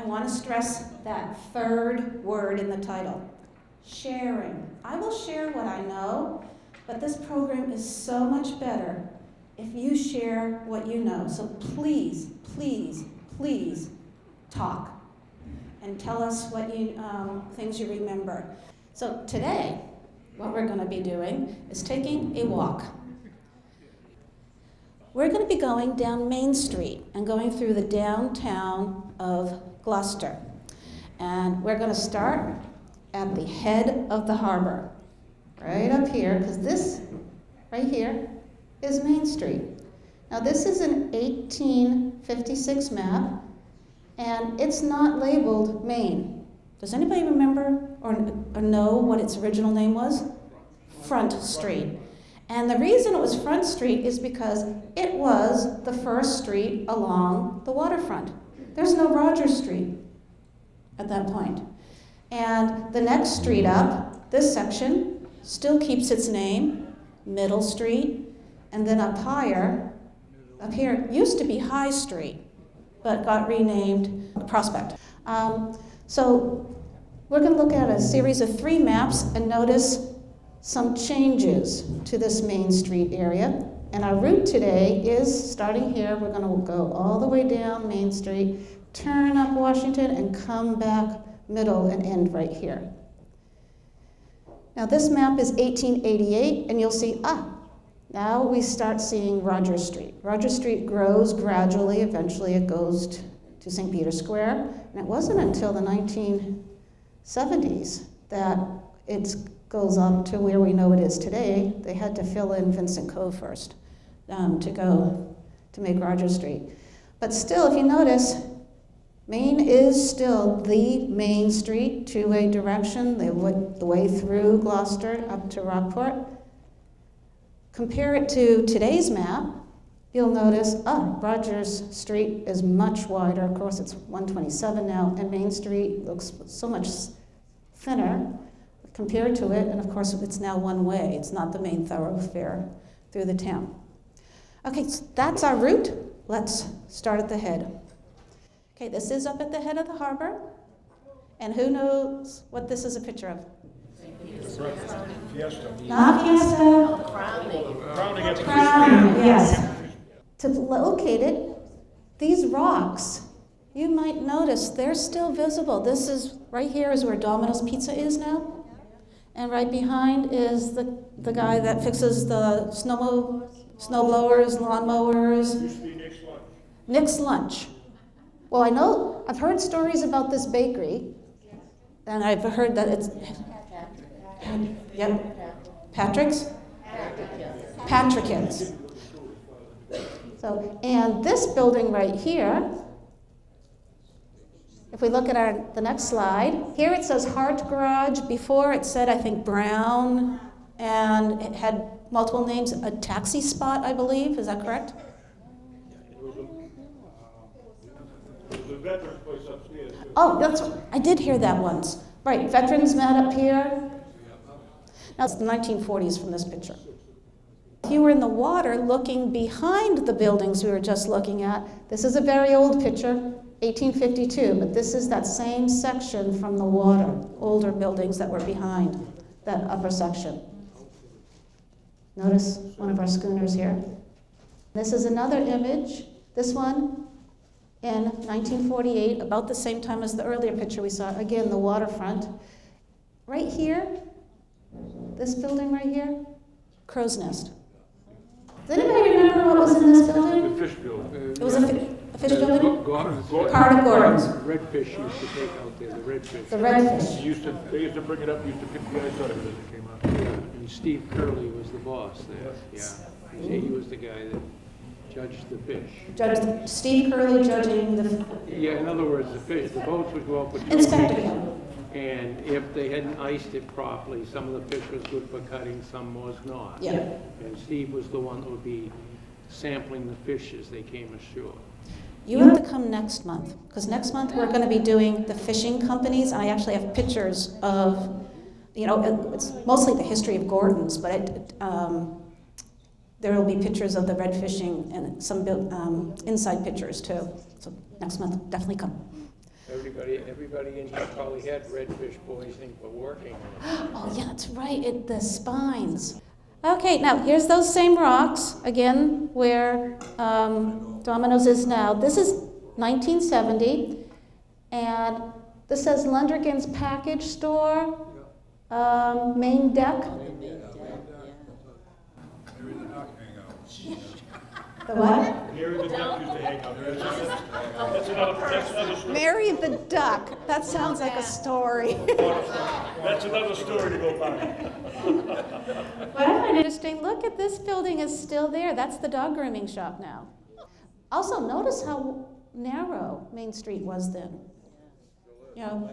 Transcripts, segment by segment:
want to stress that third word in the title, sharing. I will share what I know, but this program is so much better if you share what you know. So please, please, please talk and tell us what things you remember. So today, what we're going to be doing is taking a walk. We're going to be going down Main Street and going through the downtown of Gloucester. And we're going to start at the head of the harbor, right up here, because this right here is Main Street. Now this is an 1856 map, and it's not labeled Main. Does anybody remember or know what its original name was? Front Street. And the reason it was Front Street is because it was the first street along the waterfront. There's no Rogers Street at that point. And the next street up, this section, still keeps its name, Middle Street. And then up here, used to be High Street, but got renamed Prospect. So we're going to look at a series of 3 maps and notice some changes to this Main Street area. And our route today is, starting here, we're going to go all the way down Main Street, turn up Washington, and come back middle and end right here. Now this map is 1888, and you'll see, now we start seeing Rogers Street. Rogers Street grows gradually. Eventually it goes to St. Peter's Square. And it wasn't until the 1970s that it goes up to where we know it is today. They had to fill in Vincent Cove first to make Rogers Street. But still, if you notice, Main is still the main street, two-way direction, the way through Gloucester up to Rockport. Compare it to today's map, you'll notice, Rogers Street is much wider. Of course, it's 127 now, and Main Street looks so much thinner compared to it, and of course, it's now one way. It's not the main thoroughfare through the town. Okay, so that's our route. Let's start at the head. Okay, this is up at the head of the harbor, and who knows what this is a picture of? Fiesta. Not Fiesta. Crowning, yes. To locate it, these rocks, you might notice they're still visible. This is, right here is where Domino's Pizza is now. And right behind is the guy that fixes the snow blowers, lawnmowers. Used to be Nick's Lunch. Nick's Lunch. Well, I've heard stories about this bakery, and I've heard that it's, Patrick's? Patrickins. So, and this building right here, if we look at the next slide, here it says Hart Garage. Before it said, I think, Brown, and it had multiple names. A taxi spot, I believe. Is that correct? The veterans place upstairs. Oh, I did hear that once. Right, Veterans Mat up here. Now it's the 1940s from this picture. If you were in the water looking behind the buildings we were just looking at, this is a very old picture, 1852, but this is that same section from the water, older buildings that were behind that upper section. Notice one of our schooners here. This is another image, this one in 1948, about the same time as the earlier picture we saw, again, the waterfront. Right here, this building right here, Crow's Nest. Does anybody remember what was in this building? The fish building. It was a fish building? Gordon's. Carter Gordon's. Redfish used to take out there, the redfish. The redfish. They used to bring it up, used to pick the ice out of it as it came up. Yeah, and Steve Curley was the boss there. Yeah, he was the guy that judged the fish. Judge Steve Curley judging the Yeah, in other words, the boats would go up with inspector. and if they hadn't iced it properly, some of the fish was good for cutting, some was not. Yeah. And Steve was the one that would be sampling the fish as they came ashore. You have to come next month, because next month we're going to be doing the fishing companies. I actually have pictures of, it's mostly the history of Gordon's, but there will be pictures of the red fishing and some inside pictures too. So next month, definitely come. Everybody in here probably had redfish poisoning for working on it. Oh, yeah, that's right, the spines. Okay, now here's those same rocks, again, where Domino's is now. This is 1970, and this says Lundrigan's Package Store, main deck. The what? Mary the Duck used to hang out there. That's another story. Mary the Duck. That sounds like a story. That's another story to go by. What I find interesting, look at this building is still there. That's the dog grooming shop now. Also, notice how narrow Main Street was then. You know,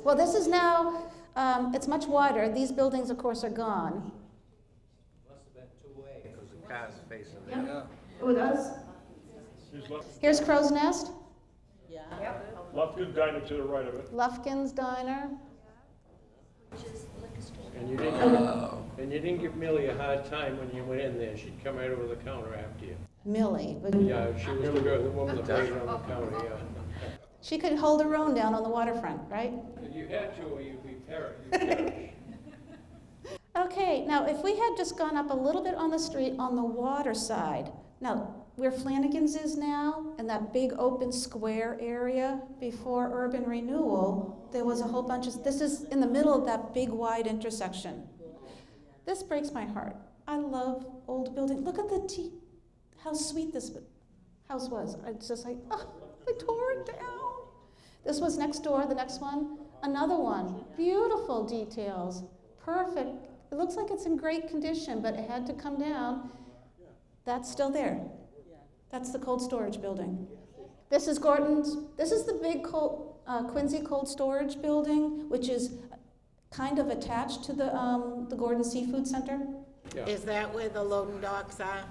well, this is now, it's much wider. These buildings, of course, are gone. Must have been two-way because the car's facing there. Yep. Oh, it does? Here's Crow's Nest, Lufkin Diner to the right of it. Lufkin's Diner. And you didn't give Millie a hard time when you went in there. She'd come right over the counter after you. Millie. But Yeah, she was the woman that waited on the counter, yeah. she could hold her own down on the waterfront, right? You had to or you'd be perished. Okay, now if we had just gone up a little bit on the street on the water side, now where Flanagan's is now, and that big open square area before urban renewal, there was a whole bunch of, this is in the middle of that big wide intersection. This breaks my heart. I love old buildings. Look at how sweet this house was. It's just like, oh, they tore it down. This was next door, the next one, another one. Beautiful details, perfect. It looks like it's in great condition, but it had to come down. That's still there. That's the cold storage building. This is Gordon's. This is the big Quincy cold storage building, which is kind of attached to the Gordon Seafood Center. Yeah. Is that where the loading docks are?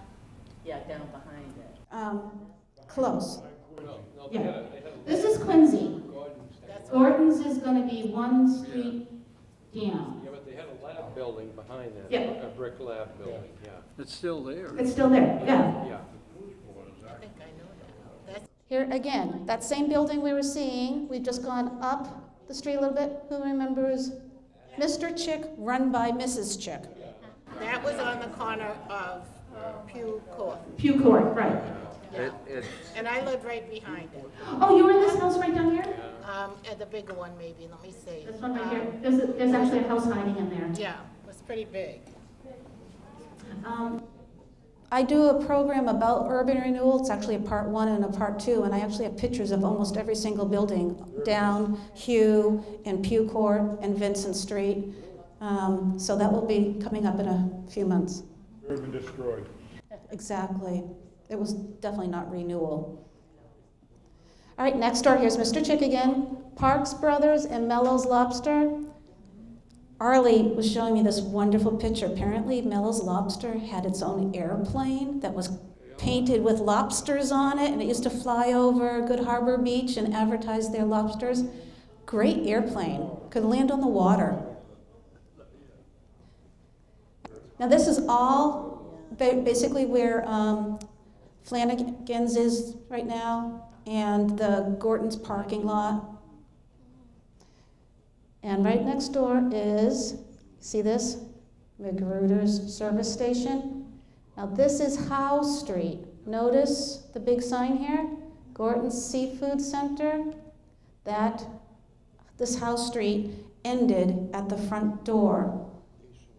Yeah, down behind it. Close. No, Yeah. they had This is Quincy. That's Gordon's is going to be one street down. Yeah, but they had a lab building behind that. Yeah. A brick lab building, yeah. It's still there. It's still there, yeah. Yeah. I think I know that. That's Here again, that same building we were seeing, we've just gone up the street a little bit. Who remembers Mr. Chick run by Mrs. Chick? that was on the corner of Pew Court. Pew Court, right. Yeah. And I lived right behind it. Oh, you were in this house right down here? And the bigger one maybe, let me see. This one right here. There's actually a house hiding in there. Yeah, it was pretty big. I do a program about urban renewal. It's actually a part 1 and a part 2, and I actually have pictures of almost every single building down Hugh and Pew Court and Vincent Street. So that will be coming up in a few months. Urban destroyed. Exactly. It was definitely not renewal. All right, next door, here's Mr. Chick again. Parks Brothers and Mello's Lobster. Arlie was showing me this wonderful picture. Apparently, Mello's Lobster had its own airplane that was painted with lobsters on it, and it used to fly over Good Harbor Beach and advertise their lobsters. Great airplane. Could land on the water. Now, this is all basically where Flanagan's is right now, and the Gorton's parking lot. And right next door is, see this? Magruder's service station. Now this is Howe Street. Notice the big sign here? Gorton's Seafood Center. This Howe Street ended at the front door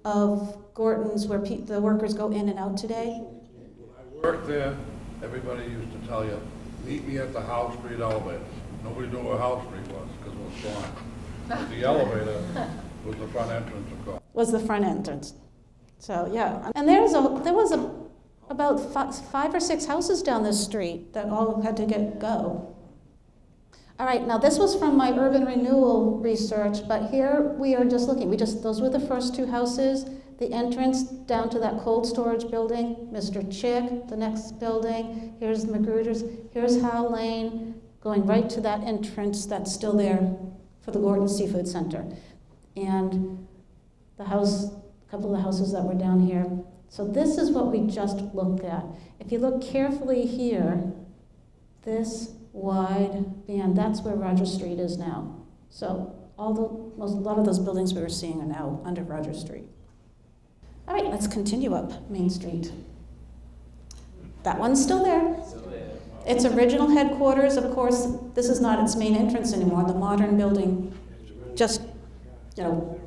of Gorton's, where the workers go in and out today. When I worked there, everybody used to tell you, meet me at the Howe Street elevator. Nobody knew where Howe Street was because it was gone. But the elevator was the front entrance of course. Was the front entrance. So yeah, and there was about 5 or 6 houses down this street that all had to go. All right, now this was from my urban renewal research, but here we are just looking. Those were the first 2 houses. The entrance down to that cold storage building, Mr. Chick, the next building. Here's Magruder's. Here's Howe Lane, going right to that entrance that's still there for the Gordon Seafood Center. And the house, a couple of the houses that were down here. So this is what we just looked at. If you look carefully here, this wide band. That's where Roger Street is now. So a lot of those buildings we were seeing are now under Roger Street. All right, let's continue up Main Street. That one's still there. Its original headquarters, of course, this is not its main entrance anymore. The modern building, just about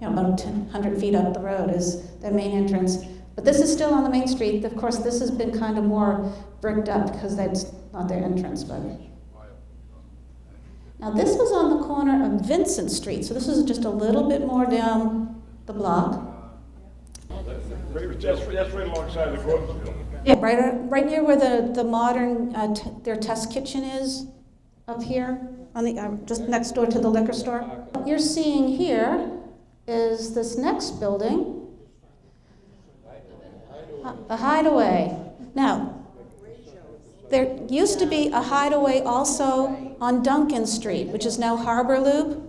100 feet up the road is their main entrance. But this is still on the main street. Of course, this has been kind of more bricked up because that's not their entrance. But now this was on the corner of Vincent Street. So this is just a little bit more down the block. That's right alongside the Gordon's building. Yeah, right near where the modern their test kitchen is, up here on the just next door to the liquor store. What you're seeing here is this next building, the Hideaway. Now, there used to be a Hideaway also on Duncan Street, which is now Harbor Loop.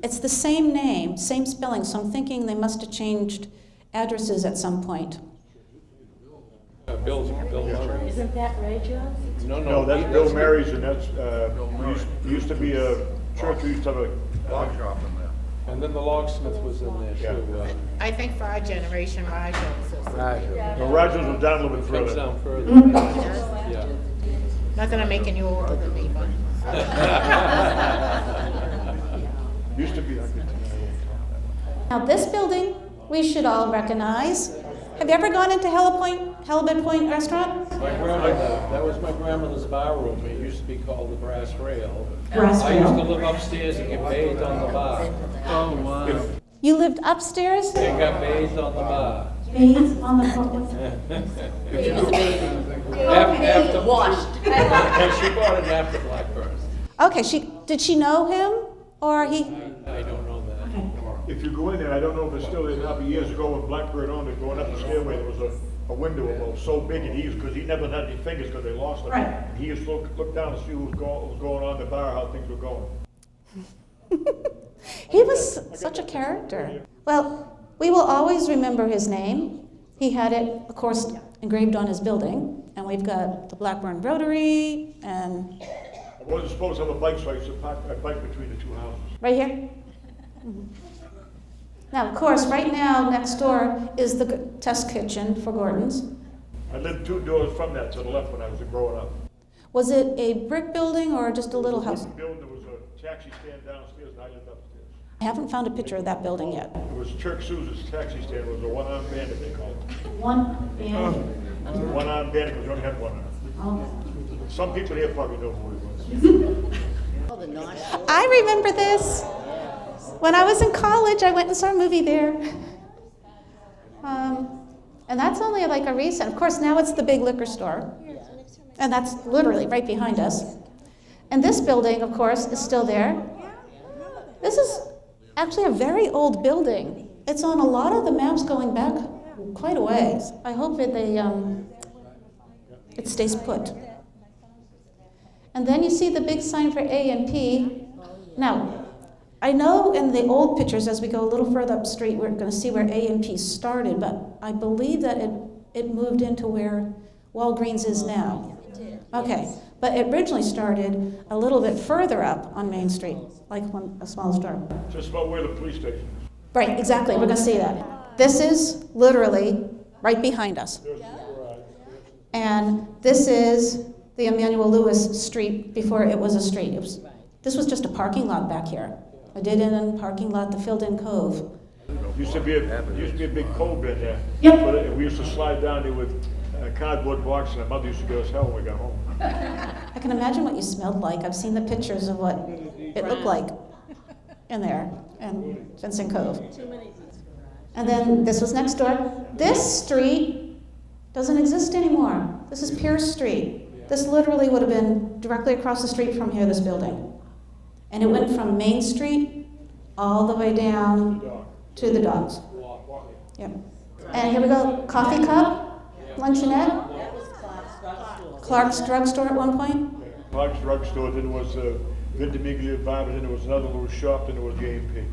It's the same name, same spelling, so I'm thinking they must have changed addresses at some point. Bill Murray. Isn't that right, Joe? No, that's Bill Mary's, and that's, used to be a church, we used to have a, Log shop in there. And then the locksmith was in there too. I think for our generation, Rogers is. no, Rogers was down a little bit Comes further. down further. Yeah. Not that I'm making you older than me, but. Used to be, Now this building, we should all recognize. Have you ever gone into Halibut Point Restaurant? My grandmother, that was my grandmother's bar room. It used to be called the Brass Rail. Brass I used to Rail. live upstairs and get bathed on the bar. Oh, wow. You lived upstairs? I got bathed on the bar. Bathed on the floor. He was a baby. After Washed. And she bought it after Blackburn. Okay, did she know him or he? I don't know that. if you go in there, I don't know if it's still there now, but years ago when Blackbird owned it, going up the stairway, there was a window about so big, and because he never had any fingers because they lost them. Right. And he used to look down to see what was going on in the bar, how things were going. He was such a character. Well, we will always remember his name. He had it, of course, engraved on his building, and we've got the Blackburn Rotary, and I wasn't supposed to have a bike, so I used to park my bike between the two houses. right here. Mhm. Now, of course, right now, next door is the test kitchen for Gordon's. I lived 2 doors from that to the left when I was growing up. Was it a brick building or just a little house? Building, there was a taxi stand downstairs, and I lived upstairs. I haven't found a picture of that building yet. It was Turk Sousa's taxi stand. It was a one-armed bandit, they called it. One band. One-armed bandit, because you only had one arm. Oh. Some people here probably know who he was. I remember this. When I was in college, I went and saw a movie there. And that's only like a recent. Of course, now it's the big liquor store. And that's literally right behind us. And this building, of course, is still there. This is actually a very old building. It's on a lot of the maps going back quite a ways. I hope that it stays put. And then you see the big sign for A&P. Now, I know in the old pictures, as we go a little further up street, we're going to see where A&P started, but I believe that it moved into where Walgreens is now. Okay, but it originally started a little bit further up on Main Street, like a small store. Just about where the police station is. Right, exactly, we're going to see that. This is literally right behind us. And this is the Emmanuel Lewis Street before it was a street. This was just a parking lot back here. A dead-end parking lot, the filled-in cove. Used to be a big cove in there. Yep. But we used to slide down there with a cardboard box, and my mother used to give us hell when we got home. I can imagine what you smelled like. I've seen the pictures of what it looked like in there, in Vincent Cove. And then this was next door. This street doesn't exist anymore. This is Pierce Street. This literally would have been directly across the street from here, this building. And it went from Main Street all the way down to the docks. Yep. And here we go, coffee cup, luncheonette. Clark's drugstore at one point. Clark's drugstore, then there was Ventimiglia Barber, then there was another little shop, then there was the A&P.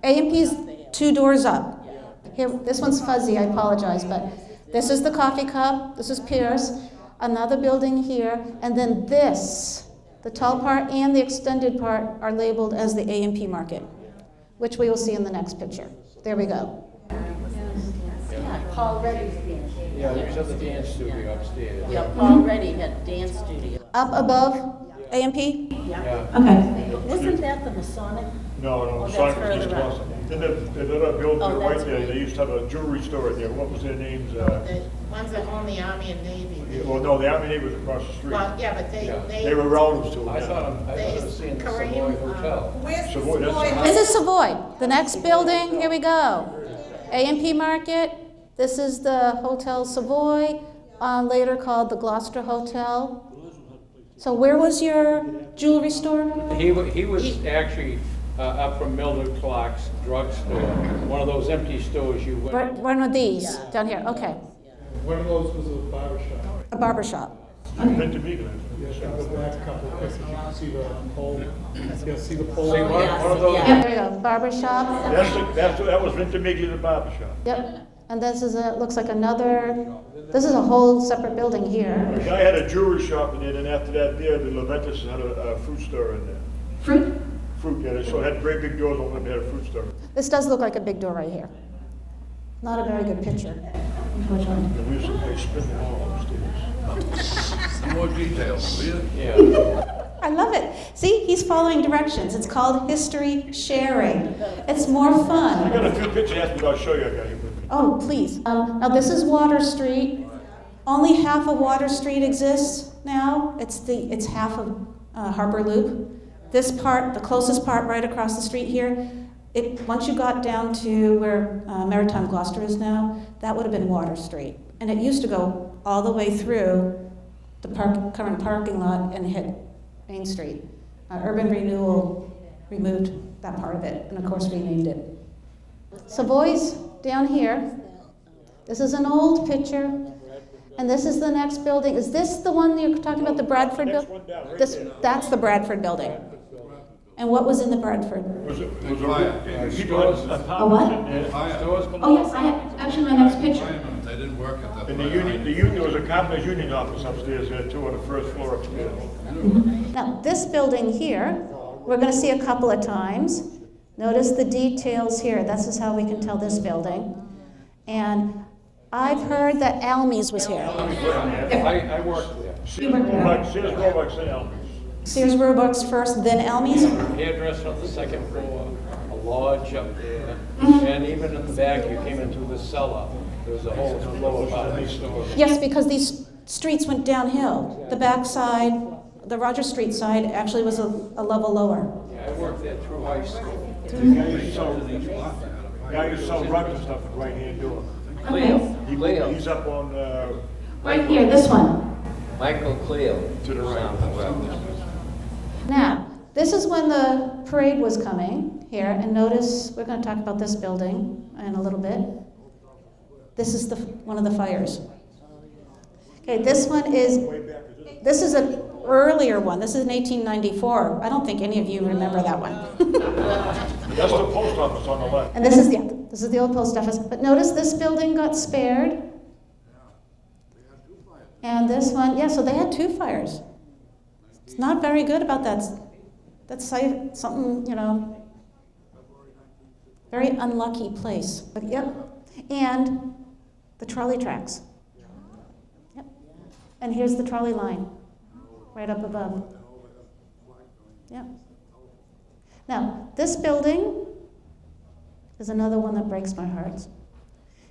A&P's 2 doors up. Here, this one's fuzzy, I apologize, but this is the coffee cup, this is Pierce, another building here, and then this The tall part and the extended part are labeled as the A&P Market, which we will see in the next picture. There we go. Yeah, Paul Reddy's dance. Yeah, there's other dance studio upstairs. Yeah, Paul Reddy had dance studio. Up above A&P? Yeah. Okay. Wasn't that the Masonic? No, Oh, no, that's Sonic further East up. Gloucester. Then the little building Oh, right that's there, right. they used to have a jewelry store in there. What was their names? The ones that own the Army and Navy. Well, no, the Army Navy was across the street. Well, yeah, but Yeah. They were relatives to them. I yeah. thought I was seeing the Kareem, Savoy Hotel. Savoy, that's- This is Savoy. The next building, here we go. A&P Market. This is the Hotel Savoy, later called the Gloucester Hotel. So where was your jewelry store? He was actually up from Mildred Clark's drugstore, one of those empty stores you went. One of these, down here, okay. One of those was a barber shop. A barber shop. Been to Meagan. Yes, in the back couple of pictures, you can see the pole. Yeah, see the pole? See, one of those, Yep, there we go, barber shop. That was Vintamiglia, the barber shop. Yep, and this is looks like another, this is a whole separate building here. The guy had a jewelry shop in there, and after that, there, the Leventis had a fruit store in there. Fruit? Fruit, yeah, so it had great big doors on them, they had a fruit store. This does look like a big door right here. Not a very good picture, unfortunately. And we used to play spin the ball upstairs. Some more details, will you? yeah. I love it. See, he's following directions. It's called history sharing. It's more I fun. got a few pictures, asked me, I'll show you, I got you. Oh, please. Now this is Water Street. Only half of Water Street exists now. It's half of Harbor Loop. This part, the closest part right across the street here, once you got down to where Maritime Gloucester is now, that would have been Water Street. And it used to go all the way through the current parking lot and hit Main Street. Urban Renewal removed that part of it and of course renamed it. Savoy's down here. This is an old picture. And this is the next building. Is this the one you're talking about, the Bradford Next building? one down, right there. That's the Bradford building. And what was in the Bradford? Was it Fire. people had apartments in there. Fire. Stores below. Oh, yes, I have, actually, my next picture. Firemen, they didn't work at that. And the union, there was a carpenters union office upstairs there too, on the first floor upstairs. Now, this building here, we're going to see a couple of times. Notice the details here. This is how we can tell this building. And I've heard that Almies was here. I worked there. Sears Roebuck, St. Albans. Sears Roebuck's first, then Almies? Hairdresser on the second floor, a lodge up there, and even in the back, you came into the cellar. There was a whole floor about these stores. Yes, because these streets went downhill. The back side, the Roger Street side, actually was a level lower. Yeah, I worked there through high school. Guy used to sell rugs and stuff at right hand door. Okay. He's up on, Right here, this one. Michael Cleo. to the right. Now, this is when the parade was coming here, and notice, we're going to talk about this building in a little bit. This is one of the fires. Okay, this is an earlier one. This is in 1894. I don't think any of you remember that one. That's the post office on the left. And this is the old post office. But notice this building got spared. And this one, yeah, so they had two fires. It's not very good about that. That's something, very unlucky place. But yep. And the trolley tracks. Yep. And here's the trolley line, right up above. Yep. Now, this building is another one that breaks my heart.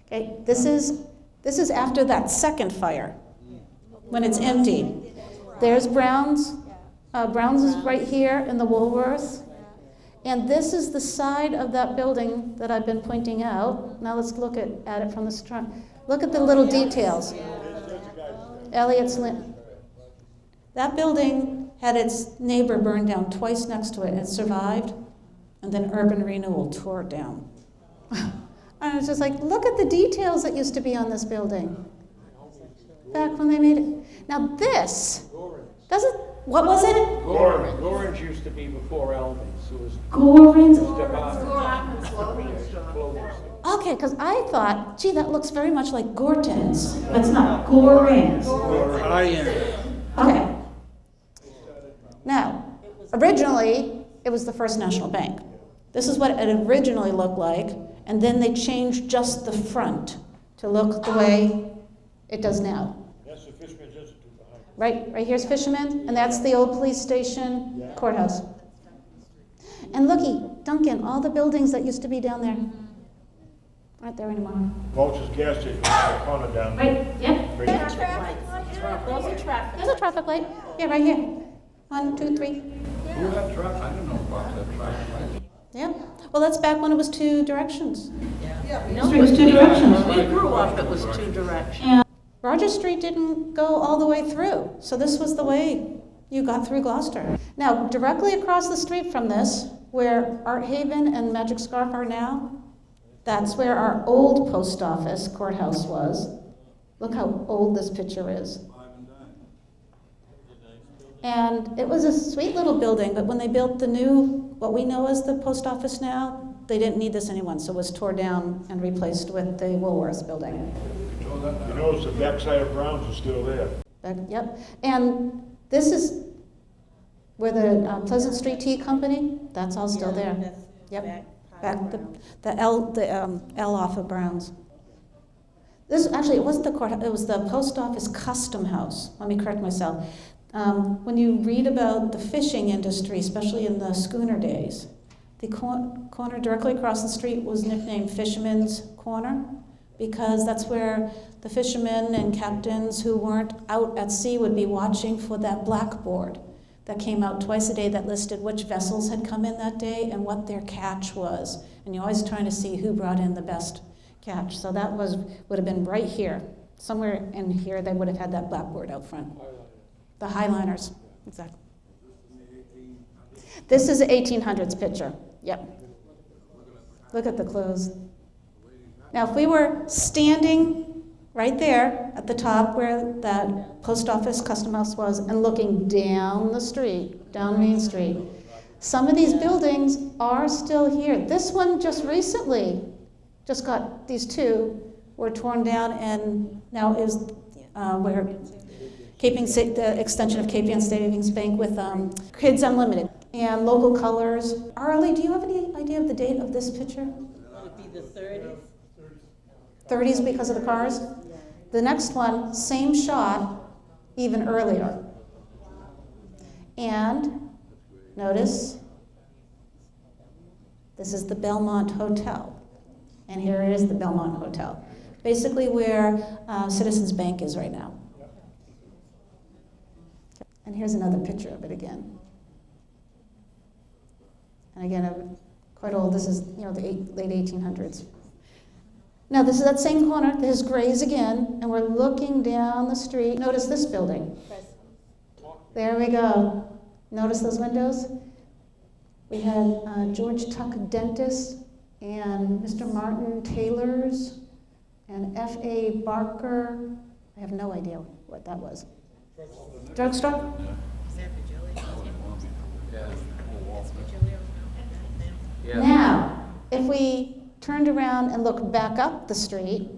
Okay, this is after that second fire, when it's empty. There's Brown's. Brown's is right here in the Woolworth. And this is the side of that building that I've been pointing out. Now let's look at it from the front. Look at the little details. Elliot's Lynn. That building had its neighbor burned down twice next to it. It survived. And then Urban Renewal tore it down. I was just like, look at the details that used to be on this building. Back when they made it. Now this, what was it? Gorange used to be before Elman's. It was Gorin's. Okay, because I thought, gee, that looks very much like Gorton's, but it's not. Gorin's. Okay. Now, Originally, it was the First National Bank. This is what it originally looked like, and then they changed just the front to look the way it does now. That's the Fisherman's Institute behind it. Right here's Fisherman, and that's the old police station, courthouse. And looky, Duncan, all the buildings that used to be down there aren't there anymore. Welch's gas station, on the corner down there. Right, yeah. Right. Those are traffic. There's a traffic light. Yeah, right here. 1, 2, 3. Who had traffic? I didn't know about that traffic light. Yeah. Well, that's back when it was 2 directions. No, It was 2 directions. we grew up, it was 2 directions. And Roger Street didn't go all the way through, so this was the way you got through Gloucester. Now, directly across the street from this, where Art Haven and Magic Scarf are now, that's where our old post office courthouse was. Look how old this picture is. And it was a sweet little building, but when they built the new, what we know as the post office now, they didn't need this anymore, so it was torn down and replaced with the Woolworths building. You notice the backside of Brown's is still there. Yep. And this is where the Pleasant Street Tea Company, that's all still there. Yep. Back the L off of Brown's. This actually, it wasn't the court, it was the post office custom house. Let me correct myself. When you read about the fishing industry, especially in the schooner days, the corner directly across the street was nicknamed Fisherman's Corner, because that's where the fishermen and captains who weren't out at sea would be watching for that blackboard that came out twice a day that listed which vessels had come in that day and what their catch was. And you're always trying to see who brought in the best catch. So that would have been right here. Somewhere in here they would have had that blackboard out front. The Highliners, exactly. This is an 1800s picture, yep. Look at the clothes. Now, if we were standing right there at the top where that post office custom house was and looking down the street, down Main Street, some of these buildings are still here. This one just recently just got, these 2 were torn down and now is where the extension of Cape Ann Savings Bank with Kids Unlimited and Local Colors. Arlie, do you have any idea of the date of this picture? It would be the 30s. 30s because of the cars? The next one, same shot, even earlier. And notice, this is the Belmont Hotel. And here is the Belmont Hotel. Basically where Citizens Bank is right now. And here's another picture of it again. And again, quite old. This is, the late 1800s. Now, this is that same corner. There's Gray's again, and we're looking down the street. Notice this building. There we go. Notice those windows? We had George Tuck Dentist and Mr. Martin Taylor's and F.A. Barker. I have no idea what that was. Drugstore? Yeah. Now, if we turned around and looked back up the street,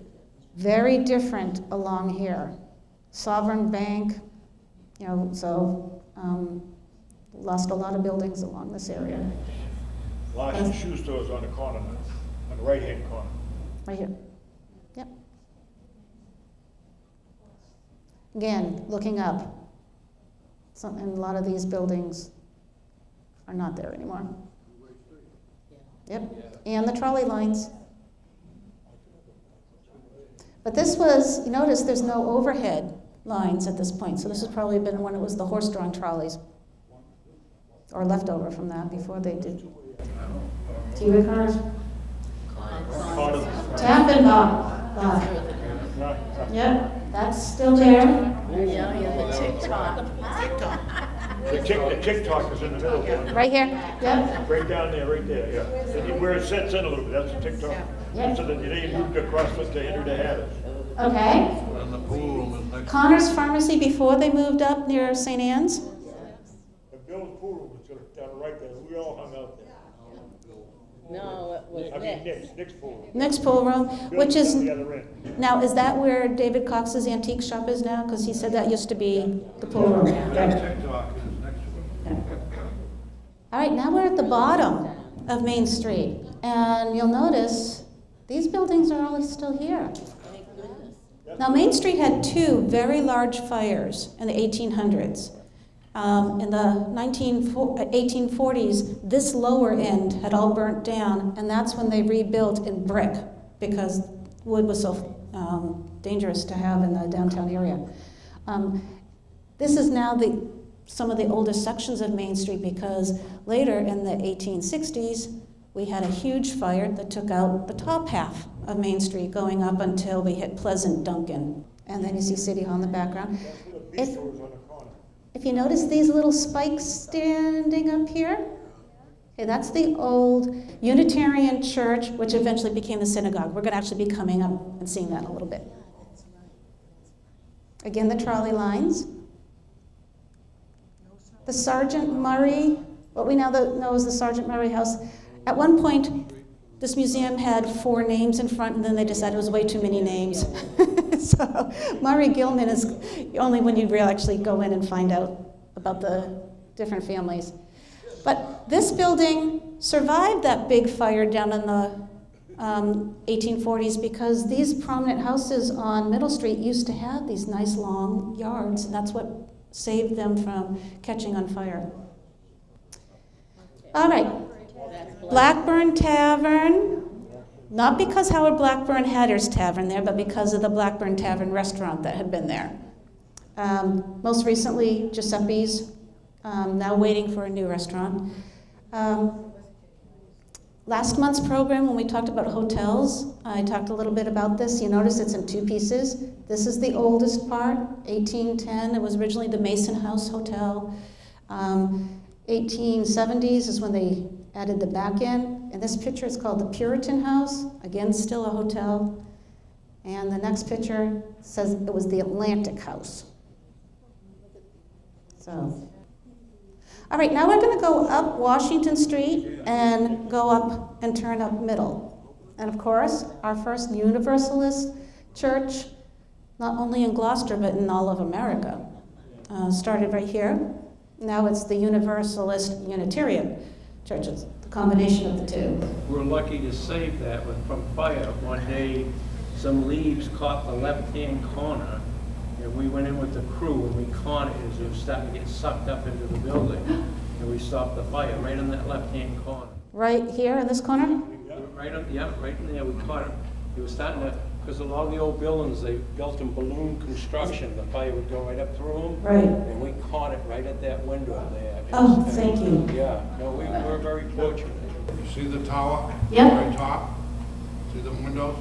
very different along here. Sovereign Bank, lost a lot of buildings along this area. Larson Shoe Store's on the corner now, on the right-hand corner. Right here. Yep. Again, looking up, and a lot of these buildings are not there anymore. Yep, and the trolley lines. But this was, you notice there's no overhead lines at this point, so this has probably been when it was the horse-drawn trolleys, or leftover from that before they did. TV cars? Tap and bob. Yep, that's still there. Yeah, the TikTok. The TikTok is in the middle. Right here, yep. Right down there, right there, yeah. And where it sets in a little bit, that's the TikTok. Yep. So that they moved across with the Henry the Hatters. Okay. And the pool room is next. Connor's Pharmacy before they moved up near St. Anne's. The Bill's pool room was down right there, we all hung out there. No, it was I mean, Nick. Nick's pool room. Next pool room, which Bill's is, on the other end. now is that where David Cox's antique shop is now? Because he said that used to be the pool room. That TikTok is next to it. All right, now we're at the bottom of Main Street, and you'll notice these buildings are all still here. Thank goodness. Now, Main Street had two very large fires in the 1800s. In the 1840s, this lower end had all burnt down, and that's when they rebuilt in brick because wood was so dangerous to have in the downtown area. This is now some of the oldest sections of Main Street because later in the 1860s, we had a huge fire that took out the top half of Main Street going up until we hit Pleasant Duncan. And then you see City Hall in the background. If you notice these little spikes standing up here, okay, that's the old Unitarian church, which eventually became the synagogue. We're going to actually be coming up and seeing that in a little bit. Again, the trolley lines. The Sergeant Murray, what we now know as the Sergeant Murray House. At one point, this museum had 4 names in front, and then they decided it was way too many names. So Murray Gilman is only when you really actually go in and find out about the different families. But this building survived that big fire down in the 1840s because these prominent houses on Middle Street used to have these nice long yards, and that's what saved them from catching on fire. All right, Blackburn Tavern, not because Howard Blackburn had his tavern there, but because of the Blackburn Tavern restaurant that had been there. Most recently, Giuseppe's, now waiting for a new restaurant. Last month's program, when we talked about hotels, I talked a little bit about this. You notice it's in 2 pieces. This is the oldest part, 1810. It was originally the Mason House Hotel. 1870s is when they added the back end. And this picture is called the Puritan House. Again, still a hotel. And the next picture says it was the Atlantic House. So, all right, now we're going to go up Washington Street and go up and turn up Middle. And of course, our first Universalist church, not only in Gloucester, but in all of America, started right here. Now it's the Universalist Unitarian churches, the combination of the two. We're lucky to save that from fire. One day, some leaves caught the left-hand corner, and we went in with the crew, and we caught it as it was starting to get sucked up into the building. And we stopped the fire right in that left-hand corner. Right here in this corner? Right in there, we caught it. It was starting to, because a lot of the old buildings, they built in balloon construction. The fire would go right up through them. Right. And we caught it right at that window there. Oh, thank you. Yeah, no, we were very fortunate. You see the tower? Yep. Right top? See the windows?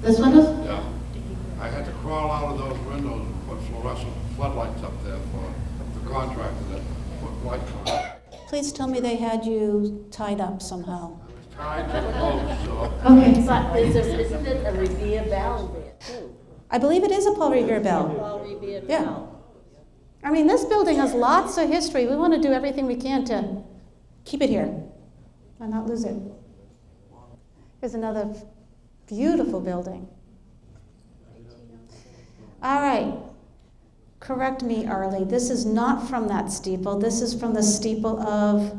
This window? Yeah. I had to crawl out of those windows and put fluorescent floodlights up there for the contractor that put lights on. Please tell me they had you tied up somehow. Tied to the post, so. Okay. But isn't it a Revere bell there too? I believe it is a Paul Revere bell. Paul Revere Yeah. bell. I mean, this building has lots of history. We want to do everything we can to keep it here and not lose it. Here's another beautiful building. All right. Correct me, Arlie. This is not from that steeple. This is from the steeple of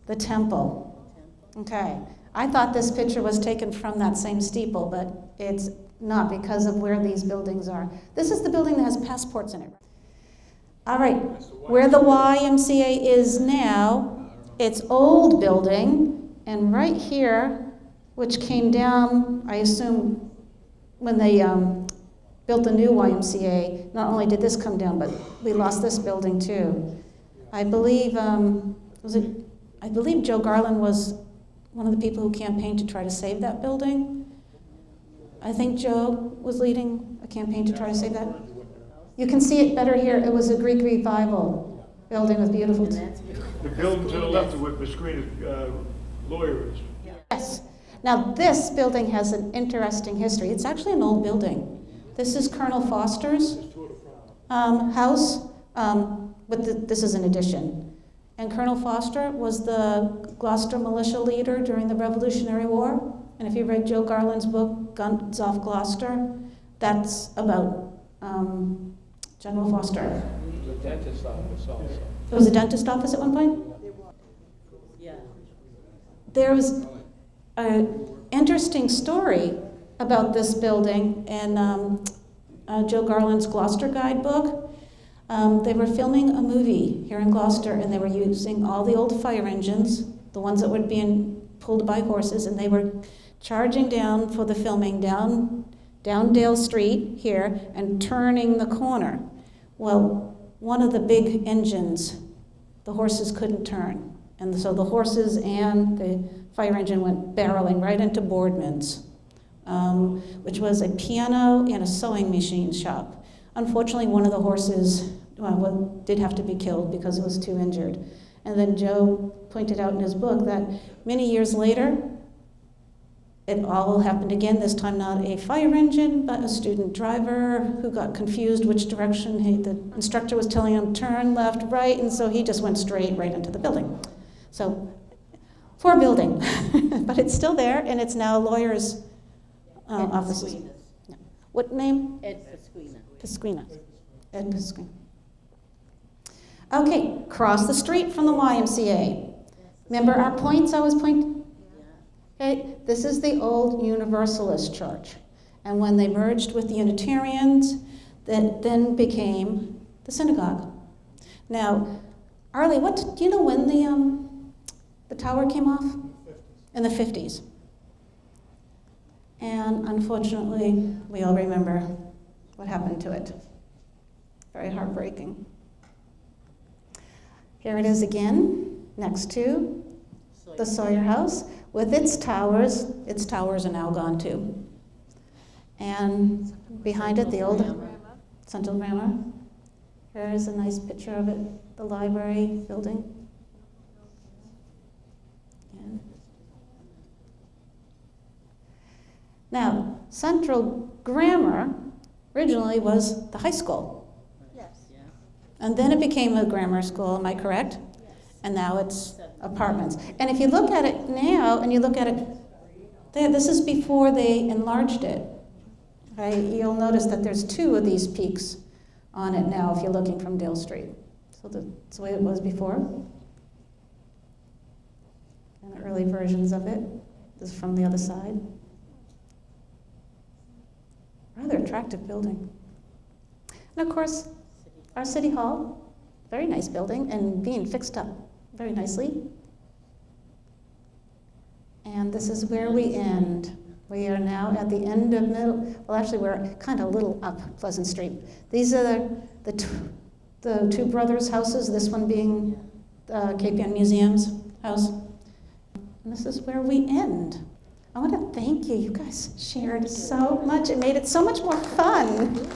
the temple. Okay. I thought this picture was taken from that same steeple, but it's not because of where these buildings are. This is the building that has passports in it. All right. Where the YMCA is now, it's old building, and right here, which came down, I assume, when they built the new YMCA, not only did this come down, but we lost this building too. I believe, I believe Joe Garland was one of the people who campaigned to try to save that building. I think Joe was leading a campaign to try to save that. You can see it better here. It was a Greek revival building with beautiful. The building to the left of where the screen lawyer is. Yes. Now this building has an interesting history. It's actually an old building. This is Colonel Foster's house, but this is an addition. And Colonel Foster was the Gloucester militia leader during the Revolutionary War. And if you read Joe Garland's book, Guns Off Gloucester, that's about General Foster. The dentist office also. There was a dentist office at one point? there was an interesting story about this building in Joe Garland's Gloucester guidebook. They were filming a movie here in Gloucester, and they were using all the old fire engines, the ones that were being pulled by horses, and they were charging down for the filming down Dale Street here and turning the corner. Well, one of the big engines, the horses couldn't turn. And so the horses and the fire engine went barreling right into Boardman's, which was a piano and a sewing machine shop. Unfortunately, one of the horses did have to be killed because it was too injured. And then Joe pointed out in his book that many years later, it all happened again, this time not a fire engine, but a student driver who got confused which direction the instructor was telling him, turn left, right, and so he just went straight right into the building. So, poor building, but it's still there, and it's now lawyers' offices. Yeah. What name? Ed Pasquina. Pasquina. Ed Pasquina. Okay, cross the street from the YMCA. Remember our points I was pointing? Okay, this is the old Universalist church. And when they merged with the Unitarians, that then became the synagogue. Now, Arlie, do you know when the tower came off? In the 50s. And unfortunately, we all remember what happened to it. Very heartbreaking. Here it is again, next to the Sawyer House, with its towers. Its towers are now gone too. And behind it, the old Central Grammar. Here's a nice picture of it, the library building. And now, Central Grammar originally was the high school. And then it became a grammar school, am I correct? Yes. And now it's apartments. And if you look at it now, and you look at it, this is before they enlarged it. Right? You'll notice that there's 2 of these peaks on it now if you're looking from Dale Street. So that's the way it was before. And the early versions of it. This is from the other side. Rather attractive building. And of course, our City Hall, very nice building, and being fixed up very nicely. And this is where we end. We are now at the end of well, actually, we're kind of a little up Pleasant Street. These are the two brothers' houses, this one being the Cape Ann Museum's house. And this is where we end. I want to thank you. You guys shared so much. It made it so much more fun.